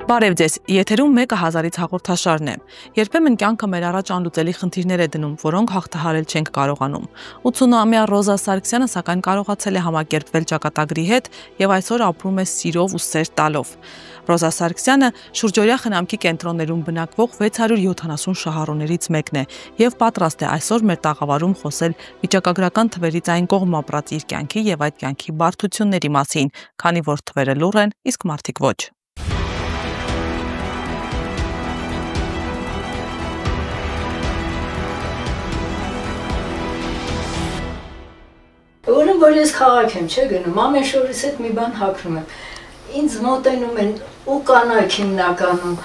Բարև ձեզ, եթերում մեկը հազարից հաղորդաշարն է։ Երբեմն կյանքը մեր առաջ անլուծելի խնդիրներ է դնում, որոնք հաղթահարել չենք կարողանում։ 80-ամյա Ռոզա Սարգսյանը սակայն կարողացել է համակերպվել ճակատագրի հետ եւ այսօր ապրում է սիրով ու սեր տալով։ Ռոզա Սարգսյանը շուրջօրյա խնամքի կենտրոններում բնակվող 670 շահառուներից մեկն է եւ պատրաստ է այսօր մեր տաղավարում խոսել վիճակագրական թվերից այն կողմ ապրած իր կյանքի եւ այդ կյանքի բարդությունների մասին, քանի որ թվերը լուռ են, իսկ մարդիկ ոչ։ Ուրեմն որ ես քաղաք եմ, չէ՞ գնում, ամեն շորից հետ մի բան հագնում եմ։ Ինձ մոտենում են ու կանայք հիմնականում,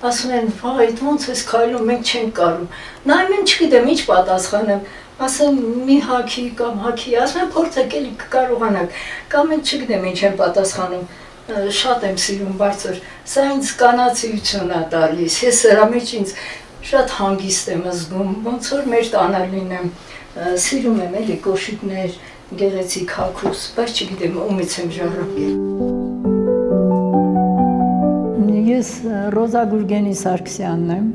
ասում են, վայ, ոնց ես քայլում, մենք չենք կարում։ Նայում եմ, չգիտեմ, ինչ պատասխանեմ, ասեմ մի հագի կամ հագի, ասում եմ փորձեք էլի կկարողանաք, կամ են չգիտեմ ինչ եմ պատասխանում, շատ եմ սիրում բարձր, սա ինձ կանացիություն է տալիս, ես սրա մեջ ինձ շատ հանգիստ եմ զգում, ոնց որ մեր տանը լինեմ, սիրում եմ էլի կոշիկներ, գեղեցիկ հագուս, բայց չգիտեմ ումից եմ ժառանգել։ Ես Ռոզա Գուրգենի Սարգսյանն եմ,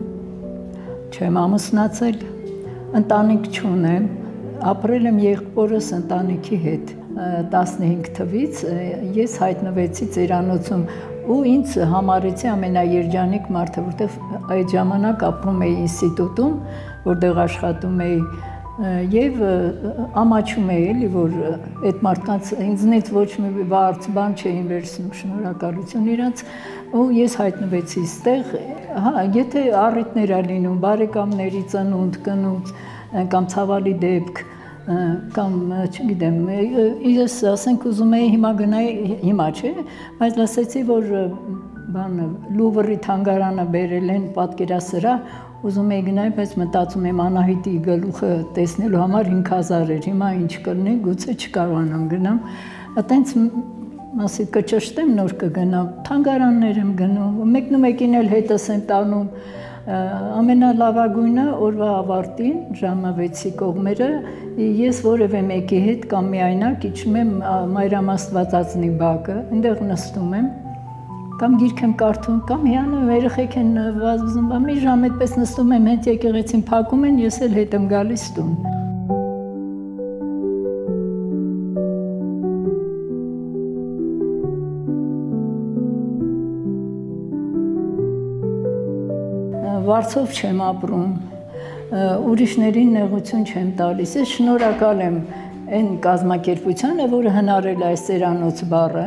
չեմ ամուսնացել, ընտանիք չունեմ, ապրել եմ եղբորս ընտանիքի հետ 15 թվից, ես հայտնվեցի Ծերանոցում ու ինձ համարեցի ամենաերջանիկ մարդը, որտեղ այդ ժամանակ ապրում էի ինստիտուտում, որտեղ աշխատում էի եւ ամաչում էի էլի, որ այդ մարդկանց ինձնից ոչ մի բարձ բան չէին վերցնում, շնորհակալություն իրանց, ու ես հայտնվեցի այստեղ, եթե առիթներ ա լինում, բարեկամների ծնունդ, կնուց, կամ ցավալի դեպք, կամ չգիտեմ, ես ասենք ուզում էի հիմա գնայի, հիմա չէ, բայց լսեցի, որ բանը Լուվրի թանգարանը բերել են պատկերասրահ, ուզում էի գնայի, բայց մտածում եմ Անահիտի գլուխը տեսնելու համար 5000 էր, հիմա ինչ կլինի, գուցե չկարողանամ գնամ, այտենց ասի կճշտեմ նոր կգնամ, թանգարաններ եմ գնում, մեկնումեկին էլ հետս եմ տանում, ամենալավագույնը օրվա ավարտին, ժամը 6-ի կողմերը, ես որևէ մեկի հետ կամ միայնակ իջնում եմ Մայրամաստվածածնի բակը, այնտեղ նստում եմ, կամ գիրք եմ կարդում, կամ հիանում երեխեք են վազվզում, մի ժամ այդպես նստում եմ, հետ եկեղեցին փակում են, ես էլ հետ եմ գալիս տուն։ Վարձով չեմ ապրում, ուրիշներին նեղություն չեմ տալիս, ես շնորհակալ եմ այն կազմակերպությանը, որը հնարել է այս Ծերանոց բառը,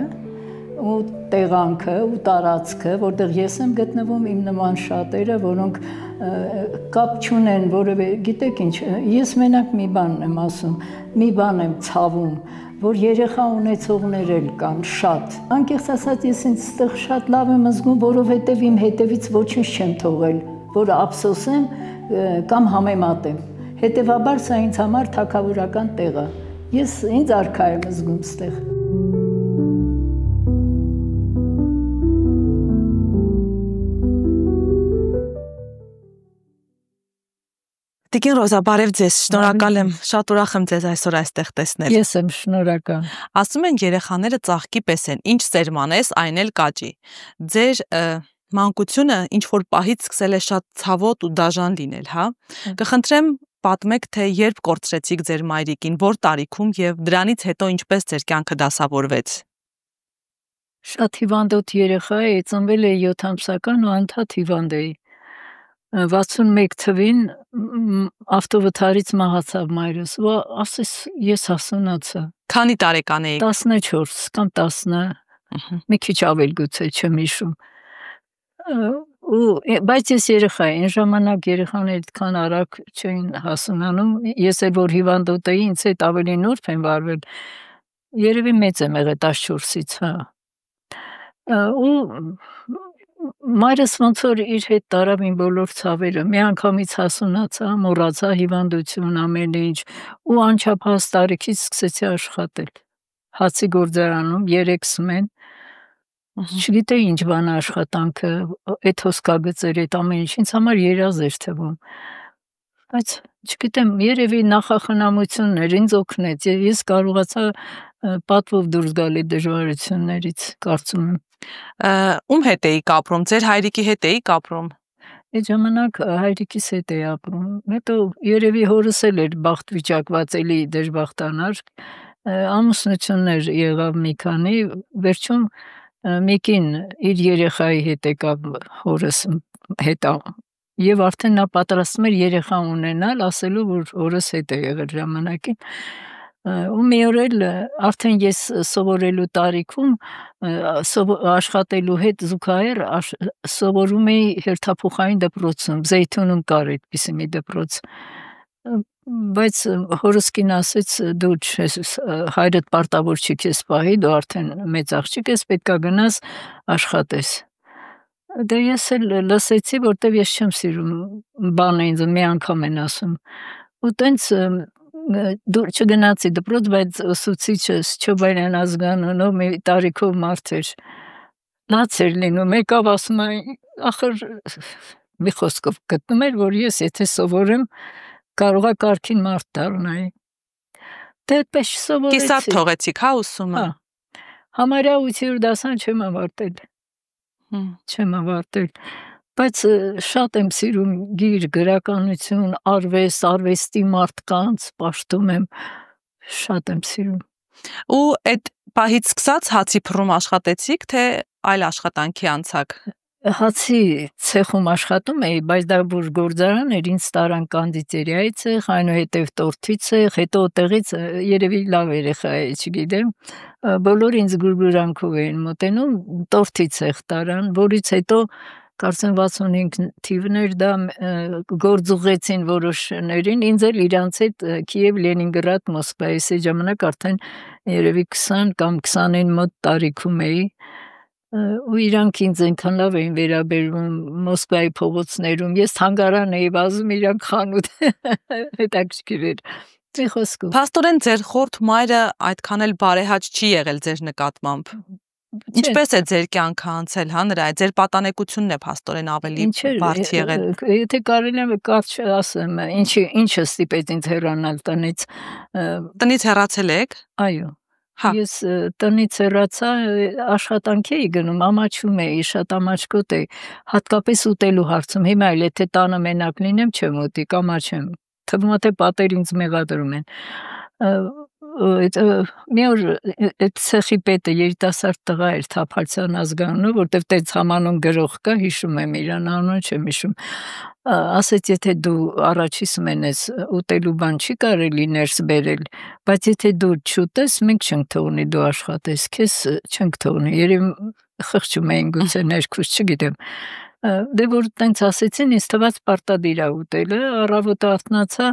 ու տեղանքը, ու տարածքը, որտեղ ես եմ գտնվում, իմ նման շատերը, որոնք կապ չունեն որևէ, գիտեք ինչ, ես մենակ մի բանն եմ ասում, մի բան եմ ցավում, որ երեխա ունեցողներ էլ կան շատ։ Անկեղծ ասած, ես ինձ ստեղ շատ լավ եմ զգում, որովհետև իմ հետևից ոչինչ չեմ թողել, որ ափսոսեմ կամ համեմատեմ։ Հետևաբար սա ինձ համար թագավորական տեղ է։ Ես ինձ արքա եմ զգում ստեղ։ Տիկին Ռոզա, բարև ձեզ, շնորհակալ եմ, շատ ուրախ եմ ձեզ այսօր այստեղ տեսնել։ Ես եմ շնորհակալ։ Ասում են երեխաները ծաղկի պես են, ինչ սերմանես, այն էլ կաճի։ Ձեր մանկությունը ինչ որ պահից սկսել է շատ ցավոտ ու դաժան լինել, հա։ Կխնդրեմ պատմեք, թե երբ կորցրեցիք ձեր մայրիկին, որ տարիքում եւ դրանից հետո ինչպես ձեր կյանքը դասավորվեց։ Շատ հիվանդոտ երեխա էի, ծնվել էի 7 ամսական ու անդադ հիվանդ էի։ 61 թվին ավտովթարից մահացավ մայրս, ու ասես ես հասունացա։ Քանի տարեկան էիք։ 14 կամ 10, մի քիչ ավել գուցե, չեմ հիշում։ Բայց ես երեխա էի, այն ժամանակ երեխաները այդքան արագ չէին հասունանում, ես էլ որ հիվանդոտ էի, ինձ հետ ավելի նուրբ են վարվել։ Երևի մեծ եմ եղել 14-ից, հա։ Ու մայրս ոնց որ իր հետ տարավ իմ բոլոր ցավերը, մի անգամից հասունացա, մոռացա հիվանդություն, ամեն ինչ, ու անչափահաս տարիքից սկսեցի աշխատել։ Հացի գործարանում 3 սմեն, չգիտեի ինչ բան աշխատանքը, այդ հոսքագծեր, այդ ամեն ինչ, ինձ համար երազ էր թվում։ Բայց չգիտեմ, երևի նախախնամությունն էր, ինձ օգնեց, ես կարողացա պատվով դուրս գալի դժվարություններից, կարծում եմ։ Ում հետ էիք ապրում, ձեր հայրիկի հետ էիք ապրում։ Այդ ժամանակ հայրիկիս հետ էի ապրում, հետո երևի հորս էլ էր բախտ վիճակված, էլի դժբախտանար, ամուսնություններ եղավ մի քանի, վերջում մեկին իր երեխայի հետ եկավ հորս հետ եւ արդեն նա պատրաստվում էր երեխա ունենալ, ասելով որ հորս հետ է եղել ժամանակին։ Ու մի օր էլ արդեն ես սովորելու տարիքում աշխատելու հետ զուգահեռ սովորում էի հերթափոխային դպրոցում, Զեյթունում կար այդպիսի մի դպրոց։ Բայց հորս կին ասեց դու հայրդ պարտավոր չի քեզ պահի, դու արդեն մեծ աղջիկ ես, պետքա գնաս աշխատես։ Դե ես էլ լսեցի, որտեվ ես չեմ սիրում բանը ինձ մի անգամ են ասում։ Ու տենց դու չգնացի դպրոց, բայց ուսուցիչս Չոբայրյան ազգանունով մի տարիքով մարդ էր։ Լաց էր լինում, եկավ ասում է, ախր մի խոսքով գտնում էր, որ ես եթե սովորեմ, կարողա կարգին մարդ դառնայի։ Դե այդպես սովորեցի։ Կիսատ թողեցիք, հա, ուսումը։ Համարյա 8-րդ դասան չեմ ավարտել։ Չեմ ավարտել, բայց շատ եմ սիրում գիր, գրականություն, արվեստ, արվեստի մարդկանց պաշտում եմ, շատ եմ սիրում։ Ու այդ պահից սկսած հացի փռում աշխատեցիք, թե այլ աշխատանքի անցաք։ Հացի ցեխում աշխատում էի, բայց դա որ գործարան էր, ինձ տարան կանդիտերիայի ցեխ, այնուհետև տորթի ցեխ, հետո տեղից երևի լավ երեխա է, չգիտեմ, բոլորը ինձ գուրգուրանքով էին մոտենում, տորթի ցեխ տարան, որից հետո կարծեմ 65 թիվներ դա գործուղեցին որոշներին, ինձ էլ իրանց հետ Կիև, Լենինգրադ, Մոսկվա, այս ժամանակ արդեն երևի 20 կամ 29 մոտ տարիքում էի, ու իրանք ինձ այնքան լավ էին վերաբերվում Մոսկվայի փողոցներում, ես թանգարան էի վազում, իրանք խանութ, հետաքրքիր էր, մի խոսքով։ Փաստորեն ձեր խորթ մայրը այդքան էլ բարեհաճ չի եղել ձեր նկատմամբ։ Ինչպես է ձեր կյանքը անցել, հա, նրա ձեր պատանեկությունն է փաստորեն ավելի բարդ եղել։ Եթե կարելի է կարճ ասեմ, ինչը ստիպեց ինձ հեռանալ տնից։ Տնից հեռացել եք։ Այո։ Ես տնից հեռացա, աշխատանքի էի գնում, ամաչում էի, շատ ամաչկոտ էի, հատկապես ուտելու հարցում։ Հիմա էլ եթե տանը մենակ լինեմ, չեմ ուտի, կամաչեմ։ Թվում է թե պատեր ինձ մեղադրում են։ Մի օր այդ ցեխի պետը երիտասարդ տղա էր Թափալցյան ազգանունով, որտեվ տենց համանուն գրող կա, հիշում եմ իրան, անունը չեմ հիշում։ Ասեց, եթե դու առաջիսում ես ուտելու բան չի կարելի ներս բերել, բայց եթե դու չուտես, մենք չենք թողնի դու աշխատես, քեզ չենք թողնի։ Երևի խղճում էին գուցե ներքուս, չգիտեմ։ Դե որ տենց ասեցին, ինձ թվաց պարտադիր է ուտելը, առավոտը արթնացա,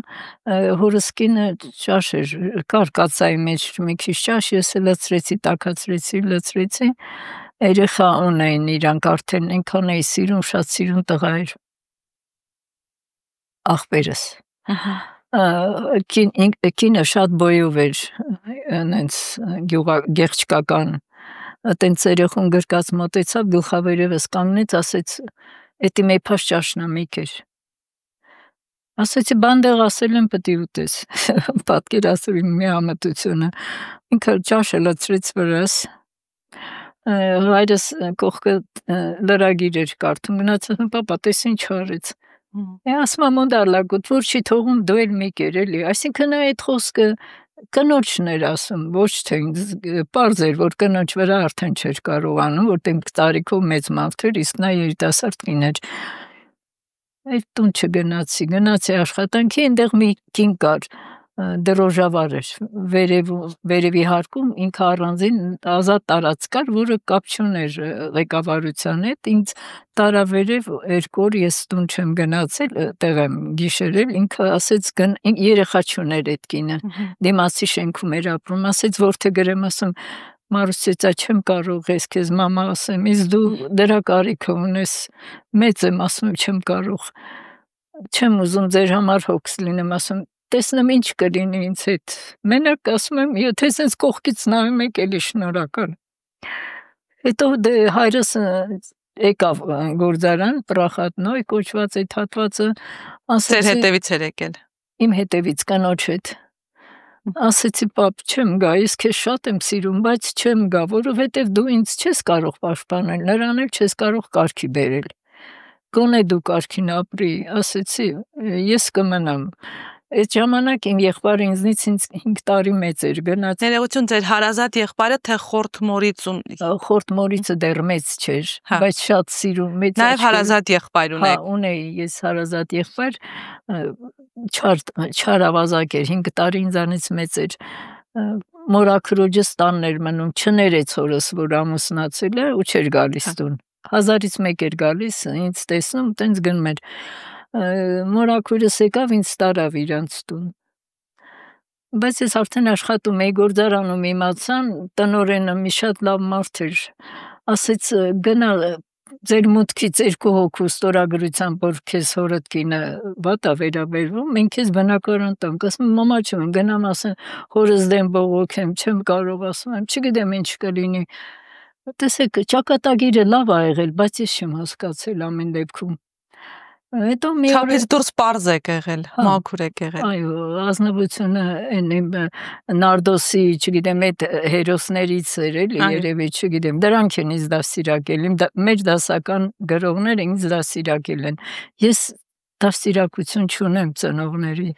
հորս կինը ճաշ էր, կար կացայի մեջ մի քիչ ճաշ, ես լցրեցի, տաքացրեցի, լցրեցի, երեխա ունեին իրանք արդեն այնքան էի սիրում, շատ սիրուն տղա էր, աղբերս։ Կինը շատ բոյով էր, նենց գեղչկական, տենց երեխուն գրկած մոտեցավ, գլխավերևս կանգնեց, ասեց, էդի մեյփաշ ճաշնամիկ էր։ Ասեցի, բանդեղ ասել եմ պտի ուտես, պատկերացրու իմ մի ամտությունը, ինքը ճաշը լցրեց վրաս, հայրս կողքը լրագիր էր կարդում, գնացած պապա, տես ինչ արեց։ Ասում եմ ոնդալագուտ, որ չի թողում դու էլ մի կեր էլի, այսինքն այդ խոսքը կնոջն էր ասում, ոչ թե պարզ էր, որ կնոջ վրա արդեն չէր կարողանում, որտեղ տարիքով մեծ մարդ էր, իսկ նա երիտասարդ կին էր։ Այդ տուն չգնացի, գնացի աշխատանքի, այնտեղ մի կին կար, դրոժավար էր, վերևի հարկում ինքը առանձին ազատ տարածք կար, որը կապ չուներ ղեկավարության հետ, ինձ տարավերև 2 օր ես տուն չեմ գնացել, տեղ եմ գիշերել, ինքը ասեց երեխա չուներ այդ կինը, դիմացի շենքում էր ապրում, ասեց որդե գրեմ, ասում Մարուսեցա չեմ կարող ես քեզ մամա ասեմ, իսկ դու դրա կարիքը ունես, մեծ եմ, ասում չեմ կարող, չեմ ուզում ձեր համար հոգս լինեմ, ասում տեսնեմ ինչ կլինի ինձ հետ, մենակ ասում եմ, եթե սենց կողքից նայում եք էլի շնորհակալ։ Հետո դե հայրս եկավ գործարան, պրախատնոյ կոչված այդ հատվածը, ասեց ձեր հետևից էր եկել։ Իմ հետևից կնոջ հետ։ Ասեցի պապ, չեմ գա, ես քեզ շատ եմ սիրում, բայց չեմ գա, որովհետև դու ինձ չես կարող պաշտպանել, նրան էլ չես կարող կարգի բերել։ Գոնե դու կարգին ապրի, ասեցի, ես կմնամ։ Այդ ժամանակ իմ եղբայրը ինձնից 5 տարի մեծ էր, գնաց։ Ներողություն, ձեր հարազատ եղբայրը թե խորթ մորից Խորթ մորիցը դեռ մեծ չէր, բայց շատ սիրում, մեծ Նաև հարազատ եղբայր ունեք։ Հա, ունեի ես հարազատ եղբայր, չար ավազակ էր, 5 տարի ինձանից մեծ էր։ Մորաքրոջս տանն էր մնում, չներեց հորս, որ ամուսնացել է ու չէր գալիս տուն։ 1000-ից 1 էր գալիս, ինձ տեսնում, տենց գնում էր։ Մորաքուրս եկավ, ինձ տարավ իրանց տուն։ Բայց ես արդեն աշխատում էի գործարանում, իմացան, տնօրենը մի շատ լավ մարդ էր, ասեց գնա ձեր մուտքից 2 հոգու ստորագրությամբ, որ քեզ հորդ կինը վատ է վերաբերվում, մենք քեզ բնակարան տանք, ասում եմ մամա չեմ, գնամ ասեմ հորս դեմ բողոքեմ, չեմ կարող, ասում եմ, չգիտեմ ինչ կլինի։ Տեսեք, ճակատագիրը լավ ա եղել, բայց ես չեմ հասկացել ամեն դեպքում։ Հետո մի օր Չափից դուրս պարզ եք եղել, մաքուր եք եղել։ Այո, ազնվությունը այն Նարդոսի, չգիտեմ, այդ հերոսներից էր, էլի, երևի, չգիտեմ, դրանք են ինձ դաստիարակել, մեր դասական գրողները ինձ դաստիարակել են։ Ես դաստիարակություն չունեմ ծնողների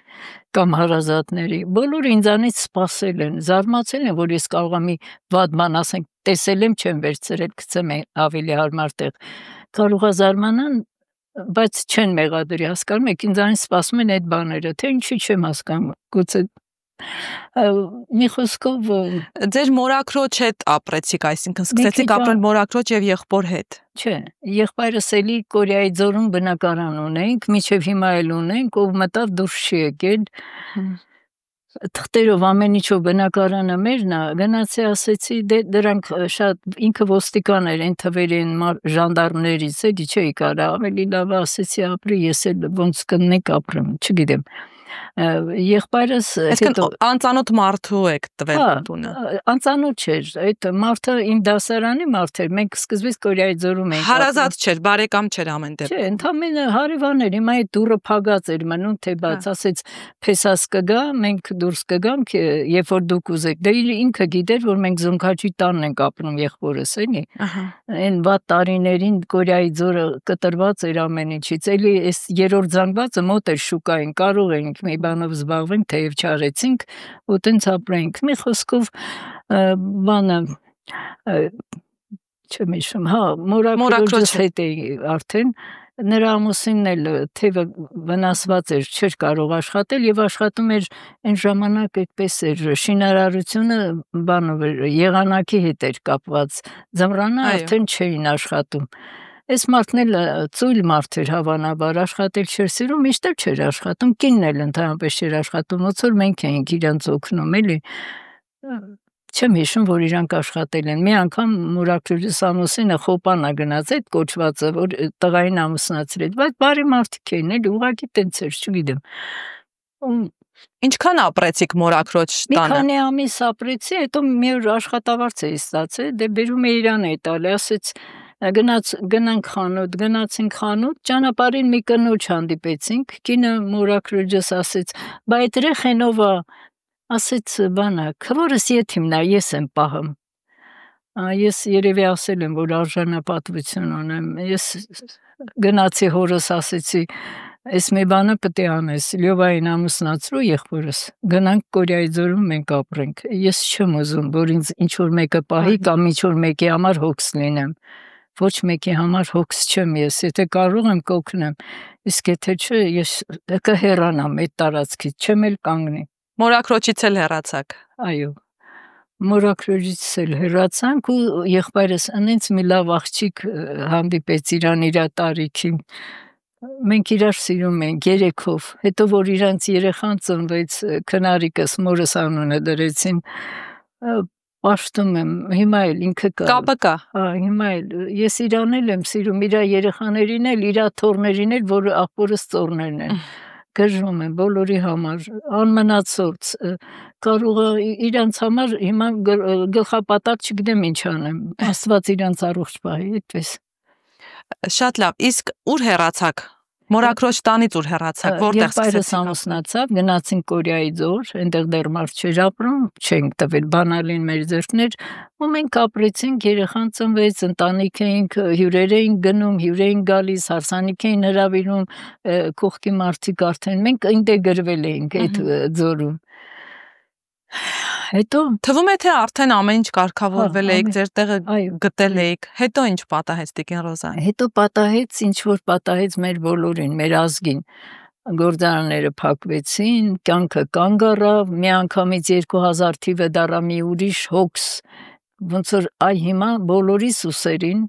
կամ հարազատների։ Բոլորը ինձանից սպասել են, զարմացել են, որ ես կարող եմ մի վատ բան ասենք, տեսել եմ, չեմ վերցրել, գցեմ ավելի հարմար տեղ։ Կարող է զարմանան, բայց չեն մեղադրի, հասկանում եք, ինձանից սպասում են այդ բաները, թե ինչի չեմ հասկանում, գուցե մի խոսքով Ձեր մորաքրոջ հետ ապրեցիք, այսինքն սկսեցիք ապրել մորաքրոջ եւ եղբոր հետ։ Չէ, եղբայրս էլի Կորեայի ձորում բնակարան ունենք, մինչև հիմա էլ ունենք, ով մտավ դուրս չի եկել։ Թղթերով ամեն ինչով բնակարանը մերն է, գնացի ասեցի, դրանք շատ ինքը ոստիկան էր, այն թվերի են ժանդարմներից, էլի չէի կարա, ավելի լավ ասեցի ապրի, ես էլ ոնց կնենք ապրեմ, չգիտեմ։ Եղբայրս անծանոթ մարդու եք տվել տունը։ Անծանոթ չէր, այդ մարդը իմ դասարանի մարդ էր, մենք սկզբից Կորեայի ձորում էինք։ Հարազատ չէր, բարեկամ չէր ամեն դեպքում։ Չէ, ընդամենը հարևան էր, հիմա այդ դուռը փակած էր մնում, թե բաց, ասեց փեսաս կգա, մենք դուրս կգանք, երբ որ դուք ուզեք։ Դե ինքը գիտեր, որ մենք Զոնքաչի տանն ենք ապրում եղբորս, էլի։ Այն վատ տարիներին Կորեայի ձորը կտրված էր ամեն ինչից։ Էլի այս երրորդ զանգվածը մոտ էր շուկային, կարող էինք մի բանով զբաղվենք, թեև չարեցինք, ու տենց ապրենք։ Մի խոսքով բանը չեմ հիշում, հա, մորաքրոջս հետ էի արդեն, նրա ամուսինն էլ թևը վնասված էր, չէր կարող աշխատել եւ աշխատում էր այն ժամանակ այդպես էր, շինարարությունը բանով էր, եղանակի հետ էր կապված, ձմռանը արդեն չէին աշխատում։ Այս մարդն էլ ծույլ մարդ էր հավանաբար, աշխատել չէր սիրում, միշտ էլ չէր աշխատում, կինն էլ ընդհանրապես չէր աշխատում, ոնց որ մենք էինք իրանց օգնում, էլի։ Չեմ հիշում, որ իրանք աշխատել են։ Մի անգամ մորաքրոջս ամուսինը խոպանա գնաց այդ կոչվածը, որ տղային ամուսնացրեց, բայց բարի մարդիկ էին, էլի ուղղակի տենց էր, չգիտեմ։ Ինչքան ապրեցիք մորաքրոջ տանը։ Մի քանի ամիս ապրեցի, հետո մի օր աշխատավարձ էի ստացել, դե բերում է իրան է տալի, ասեց գնանք խանութ, գնացինք խանութ, ճանապարհին մի կնոջ հանդիպեցինք, կինը մորաքրոջս ասեց, բա այդ երեխենով է, ասեց բանը, քվորս եթիմն է, ես եմ պահում։ Ես երևի ասել եմ, որ արժանապատվություն ունեմ, ես գնացի հորս ասեցի, այս մի բանը պետք է անես, Լյովային ամուսնացրու եղբորս, գնանք Կորեայի ձորում մենք ապրենք, ես չեմ ուզում, որ ինձ ինչ-որ մեկը պահի կամ ինչ-որ մեկի համար հոգս լինեմ, ոչ մեկի համար հոգս չեմ ես, եթե կարող եմ կօգնեմ, իսկ եթե չէ, ես կհեռանամ այդ տարածքից, չեմ էլ կանգնի։ Մորաքրոջից էլ հեռացաք։ Այո, մորաքրոջից էլ հեռացանք ու եղբայրս ինձ մի լավ աղջիկ հանդիպեց իրան իր տարիքին։ Մենք իրար սիրում ենք երեքով, հետո որ իրանց երեխան ծնվեց, քնարիկս մորս անունը դրեցին, պաշտում եմ, հիմա էլ ինքը կա։ Կապը կա։ Հիմա էլ ես իրան էլ եմ սիրում, իր երեխաներին էլ, իր թոռներին էլ, որ աղբորս ծոռներն են։ Գժում եմ բոլորի համար, անմնացորց, կարող է իրանց համար հիմա գլխապատակ չգիտեմ ինչ անեմ, Աստված իրանց առողջ պահի, այդպես։ Շատ լավ, իսկ ուր հեռացաք Մորաքրոջ տանից ուր հեռացաք, որտեղ սկսեցիք ամուսնացավ, գնացինք Կորեայի ձոր, այնտեղ դեռ մարդ չէր ապրում, չենք տվել, բանալին մեր ձեռքներ, ու մենք ապրեցինք, երեխան ծնվեց, ընտանիք էինք, հյուրեր էինք գնում, հյուր էինք գալիս, հարսանիք էին հրավիրում, կողքի մարդիկ արդեն, մենք ինտեգրվել էինք այդ ձորում։ Հետո թվում է թե արդեն ամեն ինչ կարգավորվել էիք, ձեր տեղը գտել էիք, հետո ինչ պատահեց Տիկին Ռոզային։ Հետո պատահեց, ինչ որ պատահեց մեր բոլորին, մեր ազգին։ Գործարանները փակվեցին, կյանքը կանգ առավ, միանգամից 2000 թիվը դառա մի ուրիշ հոգս, ոնց որ այ հիմա բոլորիս ուսերին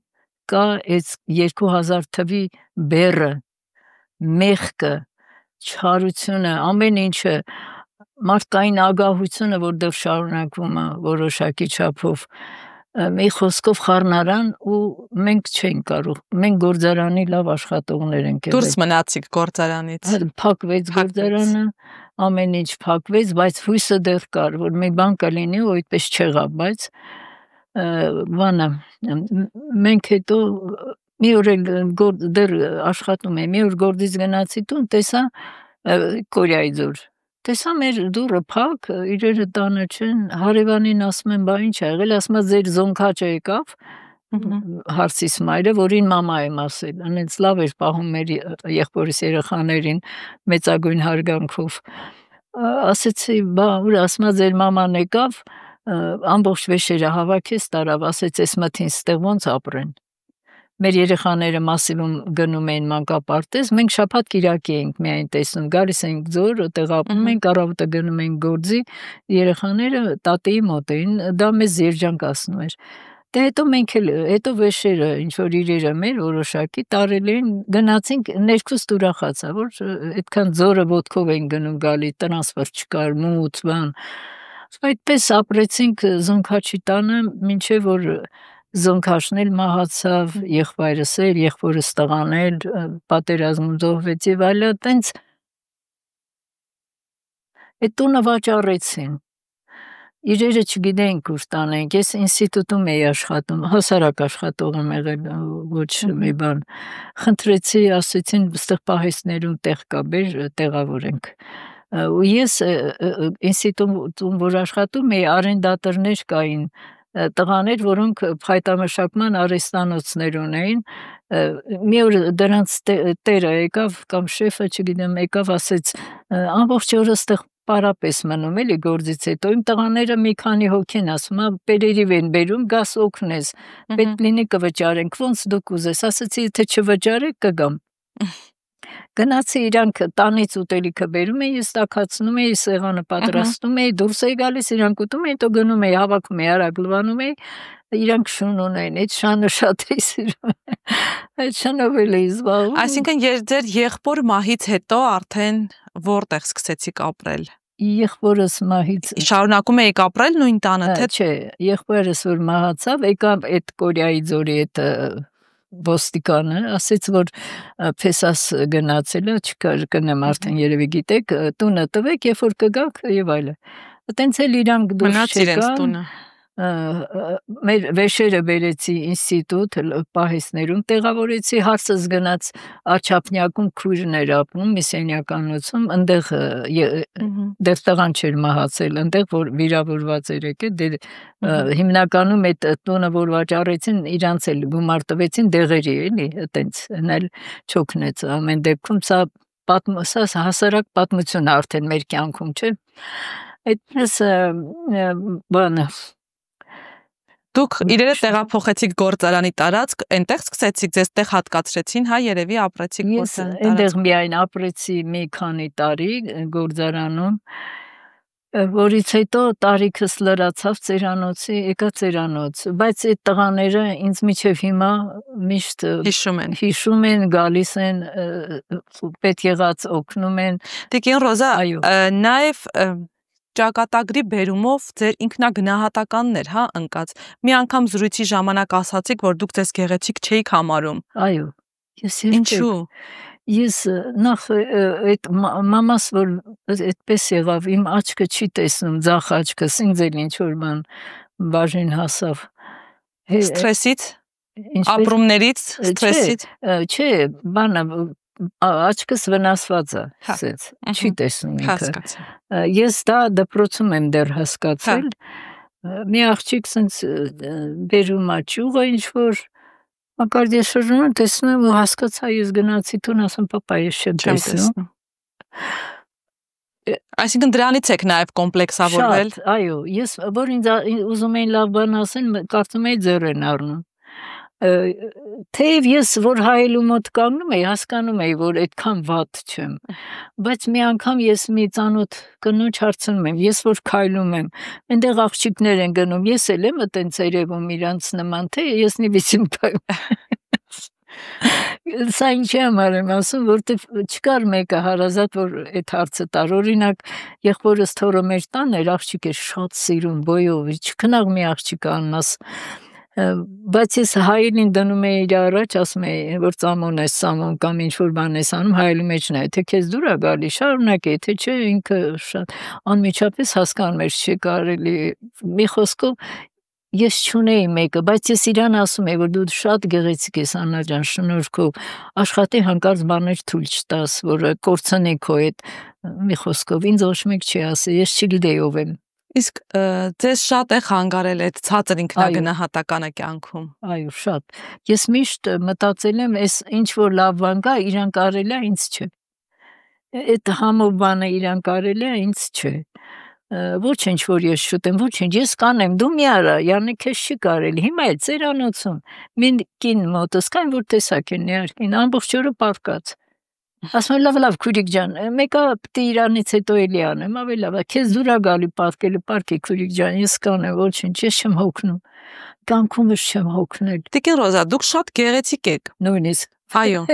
կա այս 2000 թվի բեռը, մեղքը, չարությունը, ամեն ինչը, մարդկային ագահությունը, որ դեռ շարունակվում է որոշակի չափով, մի խոսքով խառնարան ու մենք չենք կարող, մենք գործարանի լավ աշխատողներ ենք եղել։ Դուրս մնացիք գործարանից։ Փակվեց գործարանը, ամեն ինչ փակվեց, բայց հույսը դեռ կար, որ մի բան կլինի ու այդպես չեղավ, բայց բանը մենք հետո մի օր դեռ աշխատում եմ, մի օր գործից գնացի տուն, տեսա Կորեայի ձոր, տեսա մեր դուռը փակ, իրերը տանը չեն, հարևանին ասում եմ, բա ինչ ա եղել, ասում է ձեր զոնքաճը եկավ, հարսիս մայրը, որին մամա եմ ասել, անենց լավ էր պահում մեր եղբորիս երեխաներին մեծագույն հարգանքով, ասեցի, բա ուր, ասում է ձեր մաման եկավ, ամբողջ վեշերը հավաքեց տարավ, ասեց այս մթին ստեղ ոնց ապրեն։ Մեր երեխաները մասիվում գնում էին մանկապարտեզ, մենք շաբաթ կիրակի էինք միայն տեսնում, գալիս էինք ձոր, այդտեղ ապրում էինք, առավոտը գնում էինք գործի, երեխաները տատեի մոտ էին, դա մեզ երջանկացնում էր։ Դե հետո մենք էլ, հետո վեշերը, ինչ որ իրերը մեր որոշակի տարել էին, գնացինք, ներքուստ ուրախացա, որ այդքան ձորը ոտքով էին գնում գալի, տրանսպորտ չկար, մութ, բան։ Այդպես ապրեցինք զոնքաչի տանը, մինչև որ զոնքաշն էլ մահացավ, եղբայրս էլ, եղբորս տղան էլ, պատերազմում զոհվեց եւ այլը, տենց այդ տունը վաճառեցին։ Իրերը չգիտեինք ուր տանենք, ես ինստիտուտում էի աշխատում, հասարակ աշխատող եմ եղել, ոչ մի բան։ Խնդրեցի, ասեցին, ստեղ պահեստներում տեղ կա, բեր տեղավորենք։ Ու ես ինստիտուտում որ աշխատում էի, արենդատորներ կային, տղաներ, որոնք փայտամշակման արհեստանոցներ ունեին, մի օր դրանց տերը եկավ, կամ շեֆը, չգիտեմ, եկավ, ասեց, ամբողջ օրը ստեղ պարապես մնում էլի գործից հետո, իմ տղաները մի քանի հոգին ասում, պերերիվ են բերում, գաս օգնես, պետք լինի կվճարենք, ոնց դուք ուզես, ասեցի, թե չվճարեք կգամ։ Գնացի իրանք տանից ուտելիքը բերում էի, ես տաքացնում էի, սեղանը պատրաստում էի, դուրս էի գալիս, իրանք ուտում էի, հետո գնում էի, հավաքում էի, արագ լվանում էի, իրանք շուն ունեն, այդ շանը շատ էի սիրում, այդ շանով էլ էի զբաղվում։ Այսինքն ձեր եղբոր մահից հետո արդեն որտեղ սկսեցիք ապրել։ Եղբորս մահից շարունակում էիք ապրել նույն տանը, թե չէ, եղբորս որ մահացավ, եկավ այդ Կորեայի ձորի այդ ոստիկանը, ասեց, որ փեսաս գնացել է, չկար, կնեմ արդեն երևի գիտեք, տունը տվեք, երբ որ կգաք եւ այլը։ Այտենց էլ իրանք դուրս չեկան։ Մեր վեշերը բերեցի ինստիտուտ, պահեստներում տեղավորեցի, հարսս գնաց Աչափնյակում քույրներ ապրում, Միսենյականոցում, ընդեղ դեռ տղան չէր մահացել, ընդեղ որ վիրավորված էր եկել, հիմնականում այդ տունը որ վաճառեցին, իրանց էլ գումար տվեցին դեղերի, էլի, այտենց, հնել չօգնեց ամեն դեպքում, սա հասարակ պատմություն արդեն մեր կյանքում, չէ։ Այդպես բանը Դուք իրերը տեղափոխեցիք գործարանի տարածք, այնտեղ սկսեցիք, ձեզ տեղ հատկացրեցին, հա, երևի ապրեցիք գործարանի տարածք։ Ես այնտեղ միայն ապրեցի մի քանի տարի գործարանում, որից հետո տարիքս լրացավ ծերանոցի, եկա ծերանոց, բայց այդ տղաները ինձ միջև հիմա միշտ հիշում են, գալիս են, պետք եղած օգնում են։ Տիկին Ռոզա, նաև ճակատագրի բերումով ձեր ինքնագնահատականներ, հա, ընկած։ Մի անգամ զրույցի ժամանակ ասացիք, որ դուք ձեզ գեղեցիկ չէիք համարում։ Այո։ Ինչու։ Ես նախ այդ մամաս որ այդպես եղավ, իմ աչքը չի տեսնում, ձախ աչքս, ինձ էլ ինչ որ բան բաժին հասավ։ Սթրեսից, ապրումներից, սթրեսից։ Չէ, բանը աչքս վնասված է, ասեց, չի տեսնում ինքը։ Հասկացա։ Ես դա դպրոցում եմ դեռ հասկացել։ Մի աղջիկ սենց բերում է ճյուղը ինչ-որ, մակարդ ես շրջում եմ, տեսնում եմ ու հասկացա, ես գնացի տուն, ասում պապա, ես չեմ տեսնում։ Այսինքն դրանից եք նաև կոմպլեքսավորվել։ Շատ, այո, ես որ ինձ ուզում էին լավ բան ասեն, կարծում էի ձեռ են առնում։ Թեև ես որ հայելու մոտ կանգնում էի, հասկանում էի, որ այդքան վատ չեմ, բայց մի անգամ ես մի ծանոթ կնոջ հարցնում եմ, ես որ քայլում եմ, այնտեղ աղջիկներ են գնում, ես էլ եմ այտենց երևում իրանց նման, թե ես նիվիսիմ կայում։ Սա ինչի համար եմ ասում, որտեվ չկար մեկը հարազատ, որ այդ հարցը տար, օրինակ եղբորս թորը մեր տան էր, աղջիկ էր շատ սիրում, բոյով, չքնաղ մի աղջիկ աննաս, բայց ես հայելին դնում էի իր առաջ, ասում էի, որ ծամոն ես ծամոն կամ ինչ-որ բան ես անում, հայելու մեջ նայ, թե քեզ դուր է գալի, շարունակե, թե չէ, ինքը շատ անմիջապես հասկանում էր, չի կարելի, մի խոսքով ես չունեի մեկը, բայց ես իրան ասում էի, որ դու շատ գեղեցիկ ես, Աննա ջան, շնորհքով, աշխատի հանկարծ բաներ թույլ չտաս, որ կորցնի քո հետ, մի խոսքով, ինձ ոչ մեկ չի ասի, ես չգիտեի ով եմ։ Իսկ ձեզ շատ է խանգարել այդ ցածր ինքնագնահատականը կյանքում։ Այո, շատ։ Ես միշտ մտածել եմ, այս ինչ որ լավ բան կա, իրան կարելի է, ինձ չէ։ Այդ համով բանը իրան կարելի է, ինձ չէ։ Ոչինչ որ ես շուտեմ, ոչինչ, ես կանեմ, դու մի արա, յանի քեզ չի կարելի։ Հիմա էլ ծերանոցում մի կին մոտս կային, որ տեսակ են ներքին, ամբողջ օրը պարկած։ Ասում եմ լավ քուրիկ ջան, մեկը պիտի իրանից հետո էլի անեմ, ավելի լավ է, քեզ դուր է գալի պարկելը, պարկի քուրիկ ջան, ես կանեմ, ոչինչ, ես չեմ հոգնում։ Կյանքումս չեմ հոգնել։ Տիկին Ռոզա, դուք շատ գեղեցիկ եք։ Նույնիսկ։ Այո։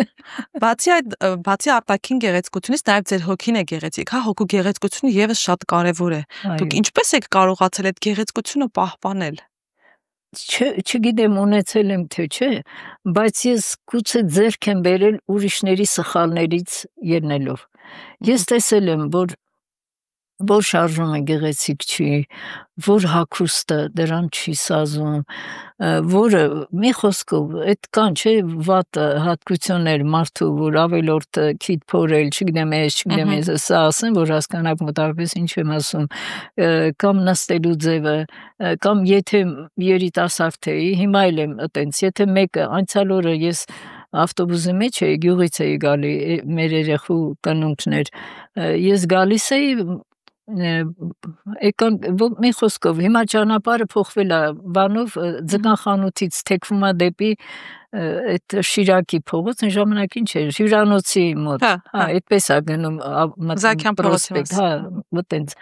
Բացի արտաքին գեղեցկությունից, նաև ձեր հոգին է գեղեցիկ, հա, հոգու գեղեցկությունը եւս շատ կարեւոր է։ Դուք ինչպես եք կարողացել այդ գեղեցկությունը պահպանել։ Չգիտեմ ունեցել եմ թե չէ, բայց ես գուցե ձեռք եմ բերել ուրիշների սխալներից ելնելով։ Ես տեսել եմ, որ շարժումը գեղեցիկ չի, որ հագուստը դրան չի սազում, որը մի խոսքով այդ կան չէ վատ հատկություններ մարդու, որ ավելորդ քիթ փորել, չգիտեմ ես սա ասեմ, որ հասկանաք մոտավորապես ինչ եմ ասում, կամ նստելու ձևը, կամ եթե երիտասարդ էի, հիմա էլ եմ այտենց, եթե մեկը անցյալ օրը ես ավտոբուսի մեջ էի, գյուղից էի գալի, մեր երեխու կնունքներ, ես գալիս էի եկան մի խոսքով հիմա ճանապարհը փոխվել է բանով ձկնախանութից թեքվում է դեպի այդ Շիրակի փողոց այն ժամանակ ինչ էր հյուրանոցի մոտ այդպես է գնում Զաքյան պրոսպեկտ այտենց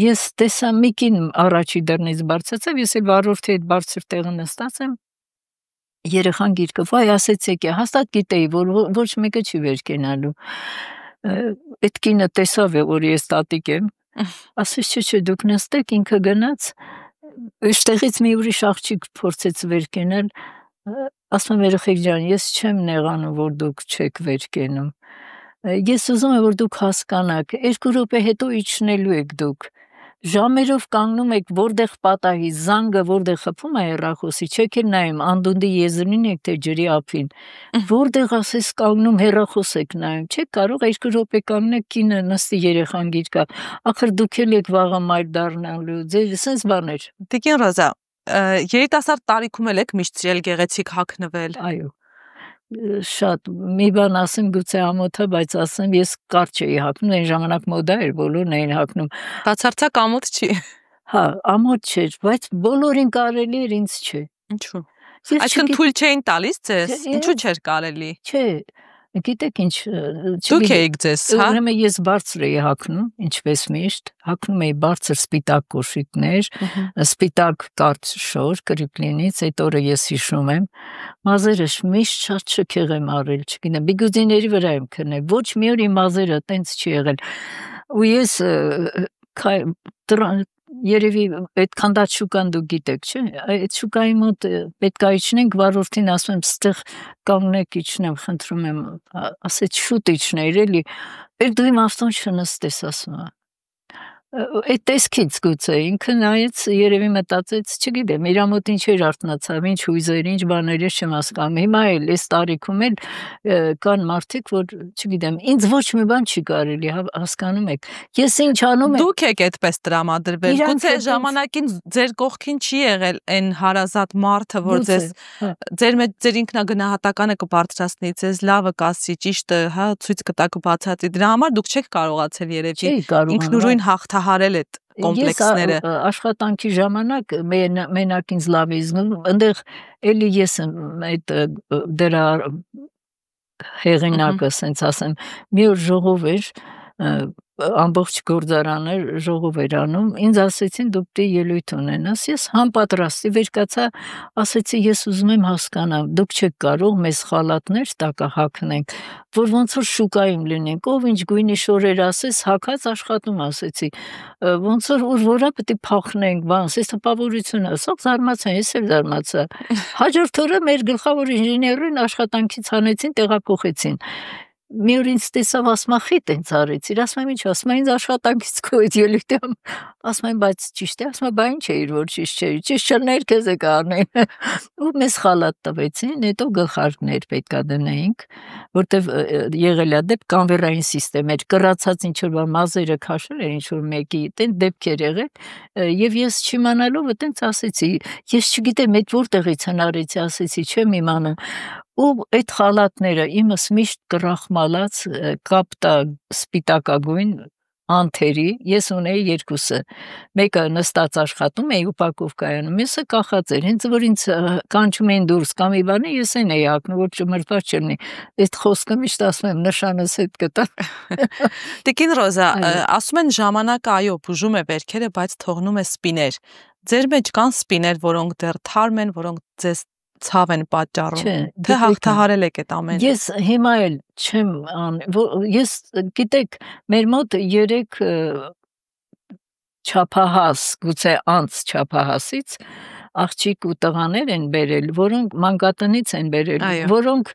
ես տեսա մի կին առաջի դռնից բարձրացավ ես էլ վարորդի հետ բարձր տեղը նստած եմ երեխան գիրկը վայ ասեցեք հաստատ գիտեի որ ոչ մեկը չի վեր կենալու այդ կինը տեսավ է, որ ես տատիկ եմ, ասես չէ, դուք նստեք, ինքը գնաց, այստեղից մի ուրիշ աղջիկ փորձեց վեր կենել, ասում եմ երեխեք ջան, ես չեմ նեղանում, որ դուք չեք վեր կենում, ես ուզում եմ, որ դուք հասկանաք, 2 րոպե հետո իջնելու եք դուք, ժամերով կանգնում եք, որտեղ պատահի, զանգը որտեղ խփում է հեռախոսի, չեք էլ նայում, անդունդի եզրին եք, թե ջրի ափին, որտեղ ասես կանգնում հեռախոս եք նայում, չեք կարող 2 րոպե կանգնեք, կինը նստի երեխան գիրկա, ախր դուք էլ եք վաղը մայր դառնալու, ձեր սենց բաներ։ Տիկին Ռոզա, երիտասարդ տարիքում եք միշտ սիրել գեղեցիկ հագնվել։ Այո։ Շատ մի բան ասեմ գուցե ամոթա, բայց ասեմ ես կարճ էի հագնում, այն ժամանակ մոդա էր, բոլորն էին հագնում։ Բացարձակ ամոթ չի։ Հա, ամոթ չէր, բայց բոլորին կարելի էր, ինձ չէ։ Ինչու՞։ Այսինքն թույլ չէին տալիս ձեզ։ Ինչու՞ չէր կարելի։ Չէ, գիտեք ինչ, դուք եք ձեզ, հա։ Ուրեմն ես բարձր էի հագնում, ինչպես միշտ, հագնում էի բարձր սպիտակ կոշիկներ, սպիտակ կարճ շոր կրիպլինից, այդ օրը ես հիշում եմ, մազերս միշտ շատ շքեղ եմ արել, չգիտեմ, բիգուդիների վրա եմ քնել, ոչ մի օր իմ մազերը տենց չի եղել։ Ու ես երևի այդքան դա շուկան դուք գիտեք, չէ՞, այդ շուկայի մոտ պետք է իջնենք, վարորդին ասում եմ, ստեղ կանգնեք, իջնեմ, խնդրում եմ, ասեց շուտ իջներ, էլի, դու իմ ավտոն չնստես, ասում եմ։ Այդ տեսքից գուցե ինքը նայեց երևի մտածեց, չգիտեմ, իր մոտ ինչ էր արթնացավ, ինչ հույզեր, ինչ բաներ ես չեմ հասկանում։ Հիմա էլ այս տարիքում էլ կան մարդիկ, որ չգիտեմ, ինձ ոչ մի բան չի կարելի, հասկանում եք։ Ես ինչ անում եմ։ Դուք եք այդպես տրամադրվել։ Գուցե ժամանակին ձեր կողքին չի եղել այն հարազատ մարդը, որ ձեր ինքնագնահատականը կբարձրացնի, ձեզ լավը կասի, ճիշտը, հա, ցույց կտա կբացատրի։ Դրա համար դուք չեք կարողացել երևի ինքնուրույն հաղթահարել այդ կոմպլեքսները։ Ես աշխատանքի ժամանակ մենակ ինձ լավ էի զգում, այնտեղ էլի ես այդ դրա հեղինակը, ասենց ասեմ, մի օր ժողով էր, ամբողջ գործարանը ժողով էր անում, ինձ ասեցին դուք պիտի ելույթ ունենաս, ես համապատրաստի վեր կացա, ասեցի ես ուզում եմ հասկանալ, դուք չեք կարող մեզ խալաթներ տակա հագնենք, որ ոնց որ շուկայում լինենք, ով ինչ գույնի շորեր ասես, հագած աշխատում ասեցի, ոնց որ որա պիտի փախնենք, բան, ես տպավորություն ասող զարմացա, ես էլ զարմացա, հաջորդ օրը մեր գլխավոր ինժեներին աշխատանքից հանեցին, տեղափոխեցին, մի օր ինձ տեսավ, ասում խիտ ինձ արեցիր, ասում եմ ինչ, ասում ինձ աշխատանքից քո այդ ելույթը, ասում եմ բայց ճիշտ է, ասում բա ինչ էիր որ ճիշտ չէր, ճիշտ չներ քեզ է կանեն, ու մեզ խալատ տվեցին, հետո գլխարկներ պետքա դնեինք, որտեվ եղել է դեպք կանվերային սիստեմ էր, կռացած ինչ որ մազերը քաշել էր ինչ որ մեկի, այդեն դեպքեր եղել, եւ ես չիմանալով այդենց ասեցի, ես չգիտեմ այդ որտեղից հնարեցի, ասեցի, չեմ իմանում ու այդ խալատները իմս միշտ կրախմալած կապտա սպիտակագույն անթերի, ես ունեի երկուսը, մեկը նստած աշխատում էի ուպակովկայանում, մյուսը կախած էր, հենց որ ինձ կանչում էին դուրս կամ մի բանի, ես այն էի հագնում, որ ճմրտված չլինի, այդ խոսքը միշտ ասում եմ նշանս հետ կտա։ Տիկին Ռոզա, ասում են ժամանակը այո բուժում է վերքերը, բայց թողնում է սպիներ, ձեր մեջ կան սպիներ, որոնք դեռ թարմ են, որոնք ձեզ ցավ են պատճառում, թե հաղթահարել եք այդ ամենը։ Ես հիմա էլ չեմ ես գիտեք, մեր մոտ 3 չափահաս, գուցե անց չափահասից աղջիկ ու տղաներ են բերել, որոնք մանկատնից են բերել, որոնք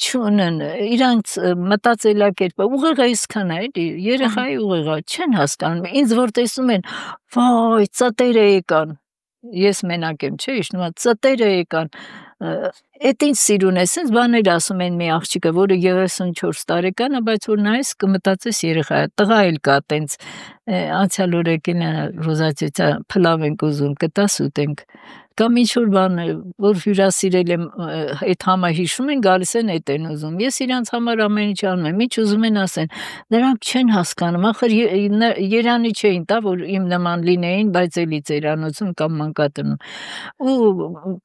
չունեն իրանց մտածելակերպը, ուղեղը այսքան է, էլի, երեխայի ուղեղը չեն հասկանում, ինձ որ տեսնում են, վայ, ծտերը եկան, ես մենակ եմ, չէ, իշնումա, ծտերը եկան, այդ ինչ սիրուն է, սենց բաներ ասում են մի աղջիկը, որը 34 տարեկան է, բայց որ նայես կմտածես երեխա, տղա էլ կա տենց, անցյալ օր եկել Ռոզա փլավ ենք ուզում, կտաս ուտենք, կամ ինչ-որ բան, որ հյուրասիրել եմ, այդ համը հիշում են, գալիս են այդ են ուզում, ես իրանց համար ամեն ինչ անում եմ, ինչ ուզում են ասեն, նրանք չեն հասկանում, ախր երանի չէին տա, որ իմ նման լինեին, բայց էլի ծերանոցում կամ մանկատնում, ու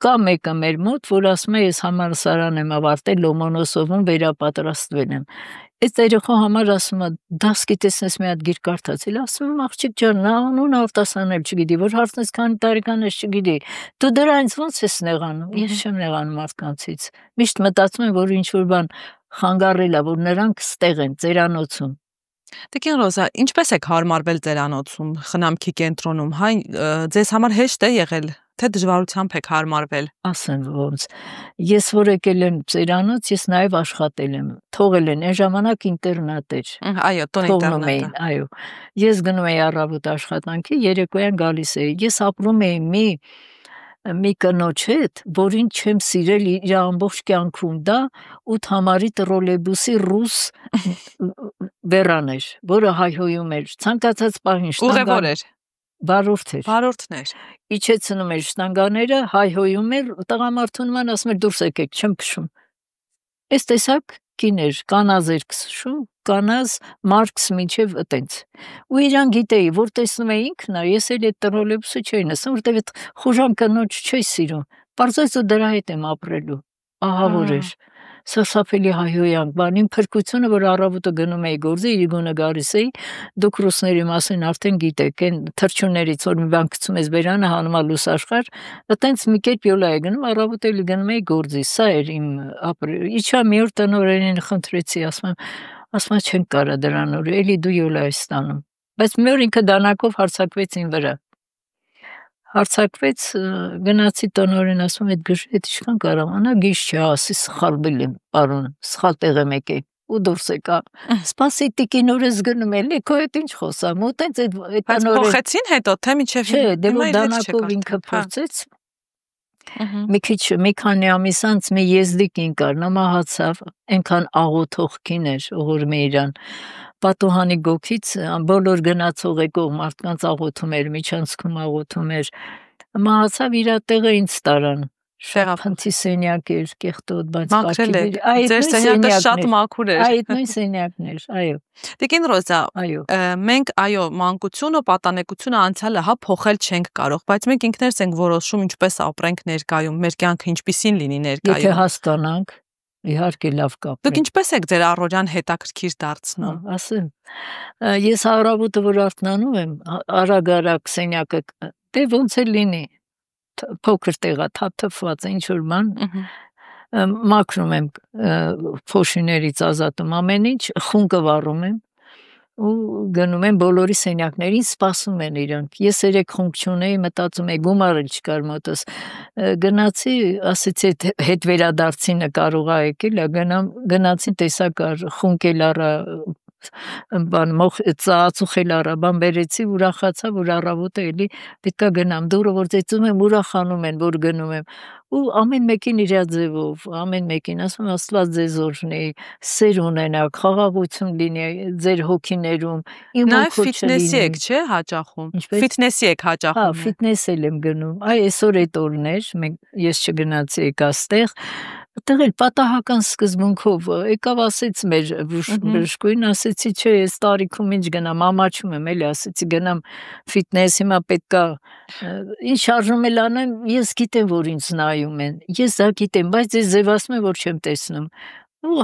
կա մեկը մեր մոտ, որ ասում է, ես համալսարան եմ ավարտել Լոմոնոսովում վերապատրաստվել եմ, այդ երեխա համար ասում է, դասկի տեսնես մի հատ գիր կարդացել, ասում եմ աղջիկ ջան, նա անուն արտասանել չգիտի, որ հարցնես քանի տարեկան ես չգիտի, դու դրանից ոնց ես նեղանում, ես չեմ նեղանում մարդկանցից, միշտ մտածում եմ, որ ինչ-որ բան խանգարել է, որ նրանք ստեղ են, ծերանոցում։ Տիկին Ռոզա, ինչպես եք հարմարվել ծերանոցում, խնամքի կենտրոնում, հայ ձեզ համար հեշտ է եղել, թե դժվարությամբ եք հարմարվել։ Ասեմ ոնց, ես որ եկել եմ ծերանոց, ես նաև աշխատել եմ, թողել են, այն ժամանակ ինտերնատ էր։ Այո, տոն ինտերնատը։ Այո, ես գնում էի առավոտ աշխատանքի, երեկոյան գալիս էի, ես ապրում էի մի կնոջ հետ, որին չեմ սիրել իր ամբողջ կյանքում, դա 8 համարի տրոլեյբուսի ռուս բեռան էր, որը հայհոյում էր, ցանկացած պահին ուղևոր էր, վարորդներ, իջեցնում էր շտանգաները, հայհոյում էր, տղամարդուն ման ասում էր դուրս եկեք, չեմ քշում, այս տեսակ կին էր, կանազ էր քշում, կանազ Մարքս մինչև այտենց, ու իրան գիտեի, որ տեսնում էի ինքն, ես էլ այդ տրոլեյբուսը չէի նստում, որտեվ այդ խուժան կնոջ չէի սիրում, պարզեց ու դրա հետ եմ ապրելու, ահավոր էր, սարսափելի հայհոյանք, բան, իմ փրկությունը, որ առավոտը գնում էի գործի, իրգունը գալիս էի, դուք ռուսների մասին արդեն գիտեք, այն թրջուններից, որ մի բան գցում ես բերանը, հանում է լուսաշխար, այտենց մի կերպ յոլա է գնում, առավոտ էլի գնում էի գործի, սա էր իմ ապրել, իջա մի օր տնօրենին խնդրեցի, ասում չեն կարա դրան օր, էլի դու յոլա ես ստանում, բայց մի օր ինքը դանակով հարցակվեց ին վրա, հարցակվեց, գնացի տնօրեն, ասում այդ գժի հետ ինչքան կարողանա, գիշ չի, ասի սխալվել եմ, պարոն, սխալ տեղ եմ եկել, ու դուրս եկա։ Սպասի տիկին օրես գնում էլի, քո հետ ինչ խոսամ, ու տենց այդ Բայց փոխեցին հետո, թե մինչև չէ, դե որ դանակով ինքը փորձեց։ Մի քանի ամիս անց մի եզդիկ ինկար, նամահացավ, այնքան աղոթող կին էր, ուղորմի իրան։ Պատուհանի գոքից բոլոր գնացող եկող մարդկանց աղոթում էր, միջանցքում աղոթում էր։ Մահացավ, իր տեղը ինձ տարան։ Փնթի սենյակ էր, կեղտոտ, բայց կարգի։ Ձեր սենյակը շատ մաքուր էր։ Այդ նույն սենյակն էր, այո։ Տիկին Ռոզա, մենք մանկությունը, պատանեկությունը անցյալը փոխել չենք կարող, բայց մենք ինքներս ենք որոշում ինչպես ապրենք ներկայում, մեր կյանքը ինչպիսին լինի ներկայում։ Եթե հասկանանք, իհարկե լավ կապրենք։ Դուք ինչպես եք ձեր առօրյան հետաքրքիր դարձնում։ Ասեմ, ես առավոտը որ արթնանում եմ, արագ սենյակը, դե ոնց է լինի, փոքր տեղա թափթփված ինչ որ բան, մաքրում եմ փոշիներից ազատում ամեն ինչ, խունկը վառում եմ ու գնում եմ բոլորի սենյակներին, սպասում են իրանք։ Ես երեք խունկ չունեի, մտածում էի գումարը չկար մոտս։ Գնացի, ասեցի հետ վերադարձինը կարող ա եկել, գնացի տեսա կար խունկ էլ առա բան ծածուխել առա, բան բերեցի, ուրախացա, որ առավոտը էլի պետքա գնամ, դուրը որ ծեծում եմ, ուրախանում են, որ գնում եմ, ու ամեն մեկին իր ձևով, ամեն մեկին ասում Աստված ձեզ օրհնի, սեր ունենաք, խաղաղություն լինի ձեր հոգիներում, Նաև ֆիթնեսի եք, չէ, հաճախում։ Ֆիթնեսի եք հաճախում։ Ֆիթնես էլ եմ գնում։ Այսօր այդ օրն էր, ես չգնացի եկա ստեղ, այդտեղ էլ պատահական սկզբունքով եկավ ասեց մեր բժշկուհին, ասեցի չէ, ես տարիքում ինչ գնամ, ամաչում եմ էլի, ասեցի գնամ ֆիթնես, հիմա պետքա ինչ շարժում էլ անեմ, ես գիտեմ, որ ինձ նայում են, ես դա գիտեմ, բայց ես ձևացնում եմ, որ չեմ տեսնում։ Ու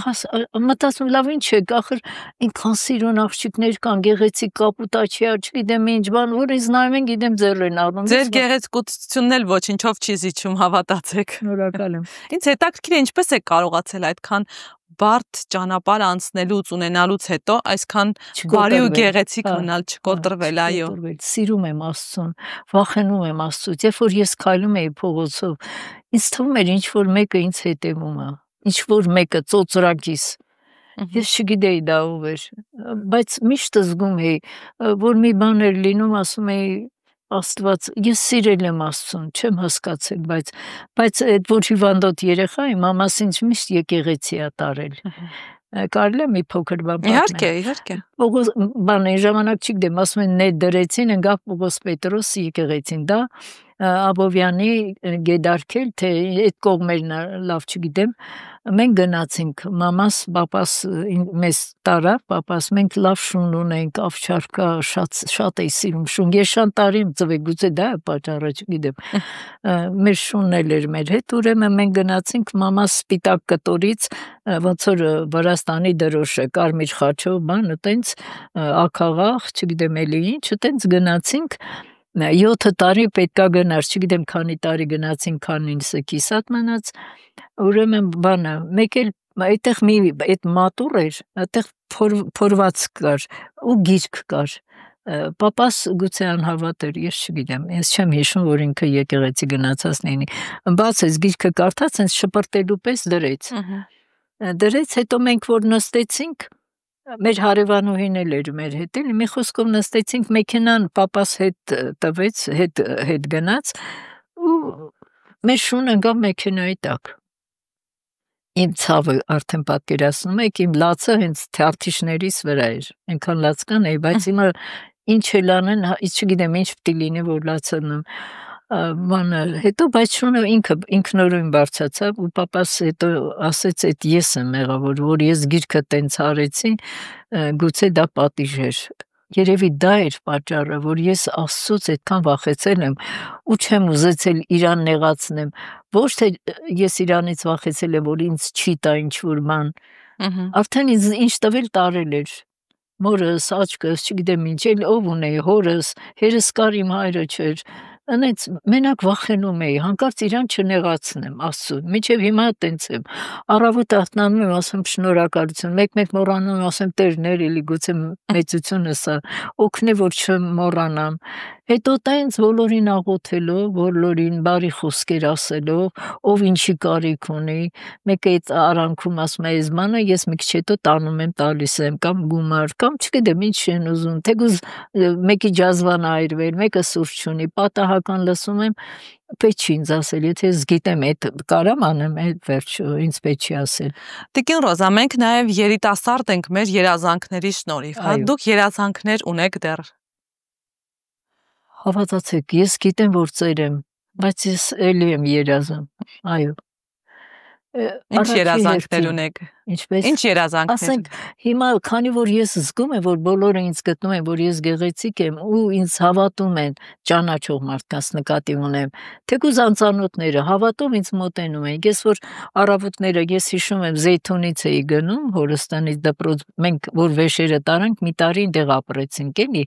մտածում լավ ինչ է, ախր ինքան սիրուն աղջիկներ կան, գեղեցիկ կապուտաչիա, չգիտեմ ինչ բան, որ ինձ նայում են, գիտեմ ձեռն առնում։ Ձեր գեղեցկությունն էլ ոչինչով չի զիջում, հավատացեք։ Շնորհակալ եմ։ Ինձ հետաքրքիր է ինչպես եք կարողացել այդքան բարդ ճանապարհ անցնելուց ունենալուց հետո այսքան բարի ու գեղեցիկ մնալ, չկոտրվել, այո։ Սիրում եմ Աստծուն, վախենում եմ Աստծուց, երբ որ ես քայլում էի փողոցով, ինձ թվում էր ինչ որ մեկը ինձ հետևում է, ինչ որ մեկը ծոծրակիս։ Ես չգիտեի դա ով էր, բայց միշտ զգում էի, որ մի բան էր լինում, ասում էի Աստված, ես սիրել եմ Աստծուն, չեմ հասկացել, բայց այդ որ հիվանդոտ երեխա է, մամաս ինձ միշտ եկեղեցի է տարել։ Կարելի է մի փոքր բան պատմել։ Իհարկե։ Բան այն ժամանակ չգիտեմ, ասում են նետ դրեցին, ընկավ Պողոս Պետրոսի եկեղեցին, դա Աբովյանի գեդարքել, թե այդ կողմերն լավ չգիտեմ, մենք գնացինք, մամաս, պապաս մեզ տարավ, պապաս, մենք լավ շուն ունենք, ավճարկա, շատ էի սիրում շուն, ես շատ տարի եմ ծվե, գուցե դա է պատճառը, չգիտեմ, մեր շունն էլ էր մեր հետ, ուրեմն մենք գնացինք, մամաս սպիտակ կտորից, ոնց որ Վրաստանի դրոշը, կարմիր խաչով, բան, տենց ակաղաղ, չգիտեմ էլի ինչ, տենց գնացինք, 7 տարի պետքա գնար, չգիտեմ քանի տարի գնացին, քանինս կիսատ մնաց, ուրեմն բանը, մեկ էլ այդտեղ մի այդ մատուռ էր, այդտեղ փորված կար ու գիրք կար, պապաս գուցե անհավատ էր, ես չգիտեմ, ես չեմ հիշում, որ ինքը եկեղեցի գնացած լինի, բացեց գիրքը կարդաց, հենց շպրտելու պես դրեց, հետո մենք որ նստեցինք, մեր հարևանուհին էլ էր մեր հետ, էլի մի խոսքով նստեցինք, մեքենան պապաս հետ տվեց, հետ գնաց ու մեր շուն ընկավ մեքենայի տակ։ Իմ ցավը արդեն պատկերացնում եք, իմ լացը հենց թերթիշներից վրա էր, այնքան լաց կան էի, բայց հիմա ինչ էլ անեն, չգիտեմ ինչ պիտի լինի, որ լացանամ, հետո բայց շունը ինքնորոյն բարձացավ ու պապաս հետո ասեց այդ ես եմ եղավոր, որ ես գիրքը տենց արեցի, գուցե դա պատիժ էր, երևի դա էր պատճառը, որ ես Աստծուց այդքան վախեցել եմ ու չեմ ուզեցել իրան նեղացնեմ, ոչ թե ես իրանից վախեցել եմ, որ ինձ չի տա ինչ-որ բան, արդեն ինձ ինչ տվել տարել էր, մորս, աչքս, չգիտեմ ինչ, էլ ով ունեի, հորս, հերս կար իմ հայրը չէր, Անեց մենակ վախենում էի, հանկարծ իրան չնեղացնեմ, Աստծուն, մինչև հիմա տենց եմ, առավոտ արթնանում եմ, ասեմ շնորհակալություն, մեկ մոռանում եմ, ասեմ Տերներ, էլի գուցե մեծությունս է, օգնի որ չմոռանամ, Հետո տենց բոլորին աղոթելով, բոլորին բարի խոսքեր ասելով, ով ինչի կարիք ունի, մեկը այդ արանքում ասում է այս բանը, ես մի քիչ հետո տանում եմ տալիս եմ, կամ գումար, կամ չգիտեմ ինչ են ուզում, թեկուզ մեկի ջազվան այրվել, մեկը սուրճ ունի, պատահական լսում եմ, պետք չի ինձ ասել, եթե ես գիտեմ այդ կարամ անեմ, այդ վերջ ինձ պետք չի ասել։ Տիկին Ռոզա, մենք նաև երիտասարդ ենք մեր երազանքների շնորհիվ, հա, դուք երազանքներ ունեք դեռ։ Հավատացեք, ես գիտեմ, որ ծեր եմ, բայց ես էլի եմ երազում, այո։ Ինչ երազանքներ ունեք։ Ինչպես։ Ինչ երազանքներ։ Ասենք, հիմա քանի որ ես զգում եմ, որ բոլորը ինձ գտնում են, որ ես գեղեցիկ եմ ու ինձ հավատում են, ճանաչող մարդկանց նկատի ունեմ, թեկուզ անծանոթները հավատով ինձ մոտենում են։ Ես որ առավոտները ես հիշում եմ Զեյթունից էի գնում Հորստանից դպրոց, մենք որ վեշերը տարանք, մի տարի այնտեղ ապրեցինք, էլի,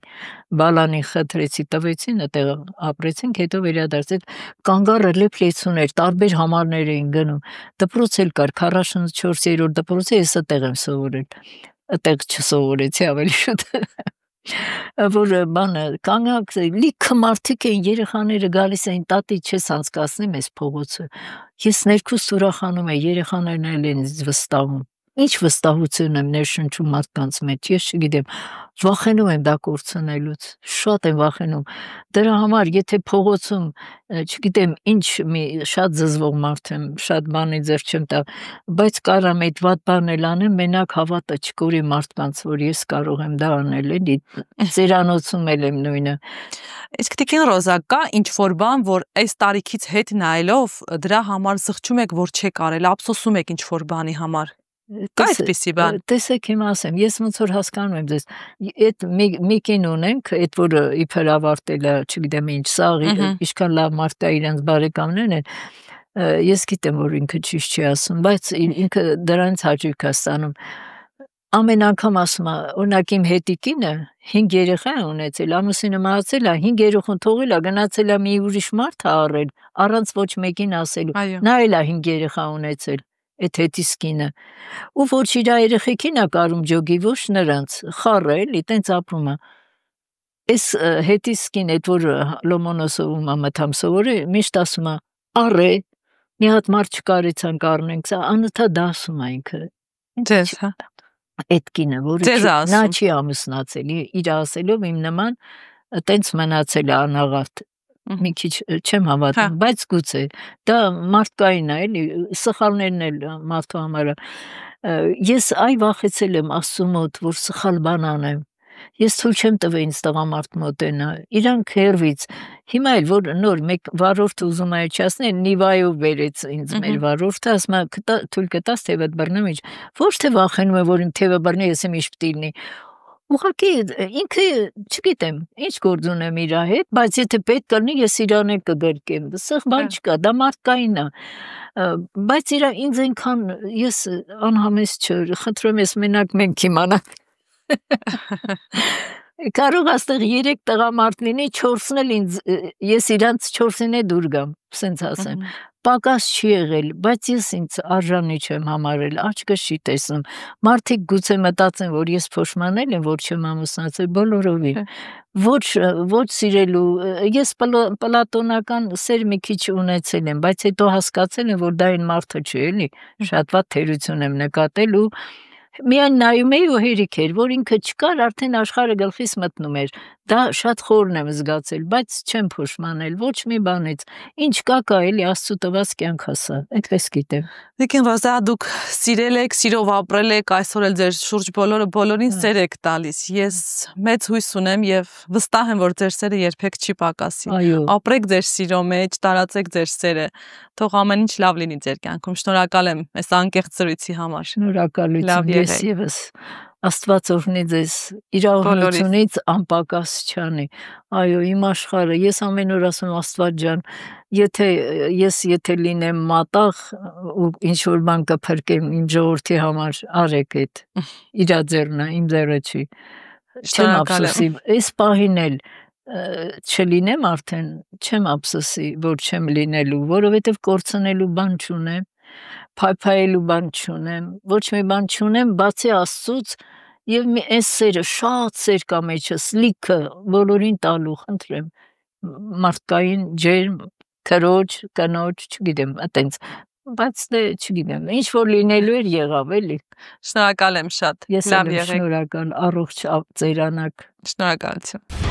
բալանին խտրեցի, տվեցին, այդտեղ ապրեցինք, հետո վերադարձել, կանգառը լեփլեցուն էր, տարբեր համարներ էին գնում։ Դպրոց էլ կար 44-րդ դպրոցը, ես այդտեղ եմ սովորել։ Այդտեղ չսովորեցի ավելի շուտ։ Որ բանը կանգակ լիքը մարդիկ էին, երեխաները գալիս էին, տատի չես անցկացնի մեզ փողոցը։ Ես ներքուստ ուրախանում եմ, երեխաներն էլ են ինձ վստահում։ Ինչ վստահություն եմ ներշնչում մարդկանց մեջ, ես չգիտեմ, վախենում եմ դա կորցնելուց, շատ եմ վախենում։ Դրա համար, եթե փողոցում, չգիտեմ, ինչ մի շատ զզվող մարդ եմ, շատ բանի ձեռ չեմ տա, բայց կարամ այդ վատ բան էլ անեմ, մենակ հավատը չկորի մարդկանց, որ ես կարող եմ դա անել, էլի, ծերանոցում էլ եմ նույնը։ Իսկ Տիկին Ռոզա, կա ինչ-որ բան, որ այս տարիքից հետ նայելով դրա համար զղջում եք, որ չեք արել, ափսոսում եք ինչ-որ բանի համար։ Կա այդպիսի բան։ Տեսեք հիմա ասեմ, ես ոնց որ հասկանում եմ ձեզ, այդ մի կին ունենք, այդ որ իբր ավարտել է, չգիտեմ ինչ, սաղ ինչքան լավ մարդ է, իրենց բարեկամներն են, ես գիտեմ, որ ինքը ճիշտ չի ասում, բայց ինքը դրանից հաճույք է ստանում։ Ամեն անգամ ասում է, օրինակ իմ հետիկինը 5 երեխա է ունեցել, ամուսինը մահացել է, 5 երեխուն թողել է, գնացել է մի ուրիշ մարդ է առել, առանց ոչ մեկին ասելու։ Նա էլ է 5 երեխա ունեցել, այդ հետիս կինը։ Ու ոչ իր երեխեքին է կարում ջոգի, ոչ նրանց, խառը էլի, տենց ապրում է։ Այս հետիս կին, այդ որ Լոմոնոսովում մտամ սովորել, միշտ ասում է, առե, մի հատ մարդ չկարեցանք առնենք, սա անընդհատ ասում է ինքը։ Ձեզ, հա։ Այդ կինը, որը նա չի ամուսնացել, իր ասելով իմ նման տենց մնացել է անաղարտ, մի քիչ չեմ հավատում, բայց գուցե, դա մարդկային է, էլի, սխալներն էլ մարդու համար է։ Ես այ վախեցել եմ Աստծու մոտ, որ սխալ բան անեմ։ Ես թույլ չեմ տվել ինձ տղամարդ մոտենա, իրանք հերվից, հիմա էլ որ նոր մեկ վարորդ ուզում է չասնել, նիվայով վերեց ինձ մեր վարորդը, ասում է թույլ կտաս թևդ բռնեմ ինչ, ոչ թե վախենում է, որ իմ թևը բռնի, ես եմ ինչ պիտի լինի, ուղղակի ինքը չգիտեմ, ինչ գործ ունեմ իր հետ, բայց եթե պետք կլինի, ես իրան էլ կգրկեմ, սխ բան չկա, դա մարդկային է, բայց ինձ այնքան ես անհամես չէ, խնդրում ես մենակ մենք իմանանք։ Կարող աստեղ 3 տղամարդ լինի, 4-ն էլ ինձ, ես իրանց 4-ին է դուր գամ, սենց ասեմ, պակաս չի եղել, բայց ես ինձ արժանի չեմ համարել, աչքս չի տեսնում, մարդիկ գուցե մտածեն, որ ես փոշմանել եմ, որ չեմ ամուսնացել, բոլորովին, ոչ սիրելու, ես պլատոնական սեր մի քիչ ունեցել եմ, բայց հետո հասկացել եմ, որ դա այն մարդը չի, էլի, շատ վատ թերություն եմ նկատել ու միայն նայում էի ու հերիք էր, որ ինքը չկար, արդեն աշխարհը գլխիս մտնում էր, դա շատ խորն եմ զգացել, բայց չեմ փոշմանել, ոչ մի բանից, ինչ կա էլի Աստծո տված կյանք հասա, այդպես գիտեմ։ Տիկին Ռոզա, դուք սիրել եք, սիրով ապրել եք, այսօր էլ ձեր շուրջ բոլորին սեր եք տալիս, ես մեծ հույս ունեմ եւ վստահ եմ, որ ձեր սերը երբեք չի պակասի, ապրեք ձեր սիրո մեջ, տարածեք ձեր սերը, թող ամեն ինչ լավ լինի ձեր կյանքում, շնորհակալ եմ այս անկեղծ զրույցի համար։ Շնորհակալություն, ես եւս Աստված օրհնի ձեզ, իրավունությունից անպակաս չանի, այո, իմ աշխարհը, ես ամեն օր ասում Աստված ջան, եթե լինեմ մատաղ ու ինչ-որ բան կփրկեմ իմ ժողովրդի համար, արեք այդ, իրա ձեռն է, իմ ձեռը չի, չեմ ափսոսի, այս պահին էլ չլինեմ արդեն, չեմ ափսոսի, որ չեմ լինելու, որովհետև կորցնելու բան չունեմ, փայփայելու բան չունեմ, ոչ մի բան չունեմ, բացի Աստծուց եւ այս սերը, շատ սեր կա մեջս, լիքը բոլորին տալու, խնդրեմ, մարդկային ջերմ քրոջ, կնոջ, չգիտեմ, այտենց, բայց դե չգիտեմ, ինչ որ լինելու էր եղավ, էլի։ Շնորհակալ եմ շատ։ Ես էլ եմ շնորհակալ, առողջ ծերանակ։ Շնորհակալություն։